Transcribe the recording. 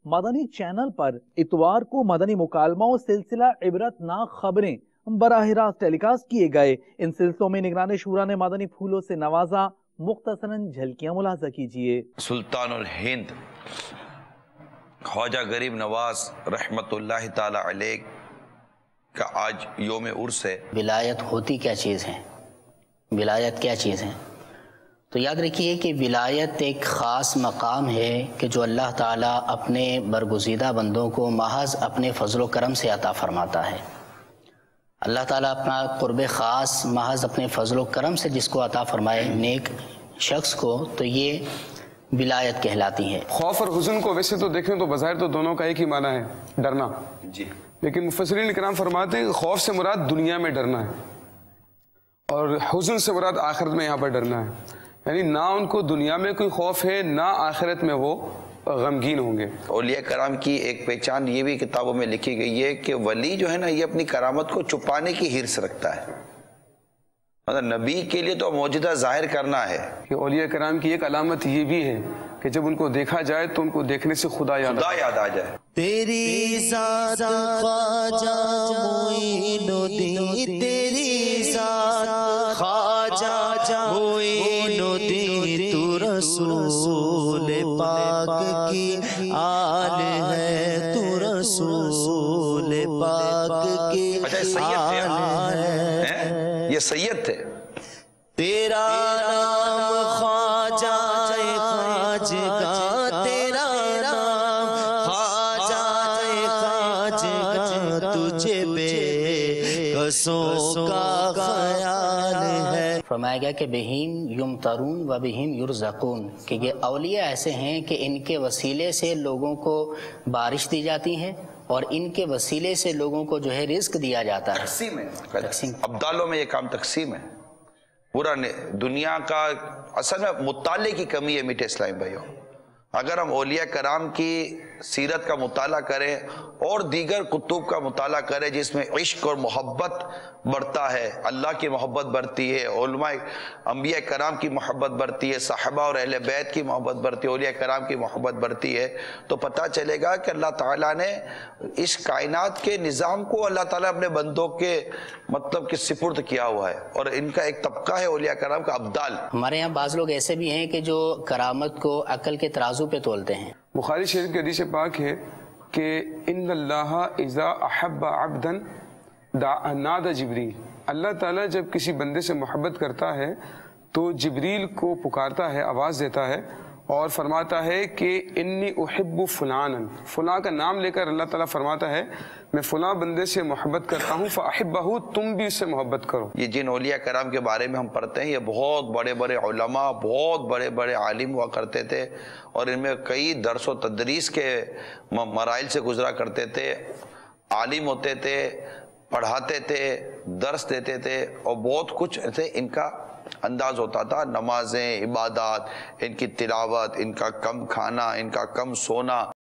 مدنی channel پر اتوار کو مدنی مکالموں سلسلہ عبرتناک خبریں براہ راست ٹیلی کاسٹ کیے گئے۔ ان سلسلوں میں نگران شورا نے مدنی پھولوں سے نوازا، مختصراً جھلکیاں ملاحظہ کیجیے۔ سلطان الہند خواجہ غریب نواز رحمت اللہ تعالی علیہ کا آج یوم عرس ہے۔ ولایت ہوتی کیا چیز ہے؟ ولایت کیا چیز ہے؟ تو یاد رکھیے کہ ولایت ایک خاص مقام ہے کہ جو اللہ تعالیٰ اپنے برگزیدہ بندوں کو محض اپنے فضل و کرم سے عطا فرماتا ہے۔ اللہ تعالیٰ اپنا قرب خاص محض اپنے فضل و کرم سے جس کو عطا فرمائے نیک شخص کو، تو یہ ولایت کہلاتی ہے۔ خوف اور حزن کو ویسے تو دیکھیں تو بظاہر تو دونوں کا ایک ہی معنی ہے، ڈرنا جی، لیکن مفسرین اکرام فرماتے ہیں کہ خوف سے مراد دنیا میں ڈرنا ہے اور حزن سے مراد آخرت میں یہاں پر ڈرنا ہے، یعنی نہ ان کو دنیا میں کوئی خوف ہے نہ آخرت میں وہ غمگین ہوں گے۔ اولیاء کرام کی ایک پہچان یہ بھی کتابوں میں لکھی گئی ہے کہ ولی جو ہے نا یہ اپنی کرامت کو چھپانے کی حرص رکھتا ہے، مطلب نبی کے لیے تو معجزہ ظاہر کرنا ہے۔ کہ اولیاء کرام کی ایک علامت یہ بھی ہے کہ جب ان کو دیکھا جائے تو ان کو دیکھنے سے خدا یاد آ جائے۔ تیری ذات خواجہ معین الدین، تیری ذات خواجہ معین الدین، تو رسول پاک کی آل ہے، تو رسول پاک کی آل ہے۔ یہ سید تھے۔ تیرا نام خواجہ خواجگاں، تیرا نام خواجہ خواجگاں، تجھے بے کسوں کا خیال ہے۔ فرمایا گیا کہ بہیم یمترون و بہیم یرزقون، کہ یہ اولیاء ایسے ہیں کہ ان کے وسیلے سے لوگوں کو بارش دی جاتی ہے اور ان کے وسیلے سے لوگوں کو جو ہے رزق دیا جاتا ہے۔ تقسیم ابدالوں میں یہ کام تقسیم ہے۔ پورا دنیا کا اصل میں مطالعے کی کمی ہے میٹھے اسلامی بھائیوں۔ اگر ہم اولیاء کرام کی سیرت کا مطالعہ کریں اور دیگر کتب کا مطالعہ کریں جس میں عشق اور محبت بڑھتا ہے، اللہ کی محبت بڑھتی ہے، علماء انبیاء کرام کی محبت بڑھتی ہے، صحابہ اور اہل بیت کی محبت بڑھتی ہے، اولیاء کرام کی محبت بڑھتی ہے، تو پتہ چلے گا کہ اللہ تعالیٰ نے اس کائنات کے نظام کو اللہ تعالیٰ اپنے بندوں کے مطلب کہ سپرد کیا ہوا ہے، اور ان کا ایک طبقہ ہے اولیاء کرام کا ابدال۔ ہمارے یہاں بعض لوگ ایسے بھی ہیں کہ جو کرامت کو عقل کے ترازو پہ تولتے ہیں۔ بخاری شریف کے حدیث پاک ہے کہ ان اللہ اذا احب عبدا نادى جبریل، اللہ تعالیٰ جب کسی بندے سے محبت کرتا ہے تو جبریل کو پکارتا ہے، آواز دیتا ہے اور فرماتا ہے کہ انی احب فلانا، فلاں کا نام لے کر اللہ تعالیٰ فرماتا ہے میں فلاں بندے سے محبت کرتا ہوں، فاحبہ، تم بھی اس سے محبت کرو۔ یہ جن اولیاء کرام کے بارے میں ہم پڑھتے ہیں یہ بہت بڑے بڑے علماء، بہت بڑے بڑے عالم ہوا کرتے تھے، اور ان میں کئی درس و تدریس کے مراحل سے گزرا کرتے تھے، عالم ہوتے تھے، پڑھاتے تھے، درس دیتے تھے، اور بہت کچھ ایسے ان کا انداز ہوتا تھا، نمازیں، عبادات، ان کی تلاوت، ان کا کم کھانا، ان کا کم سونا۔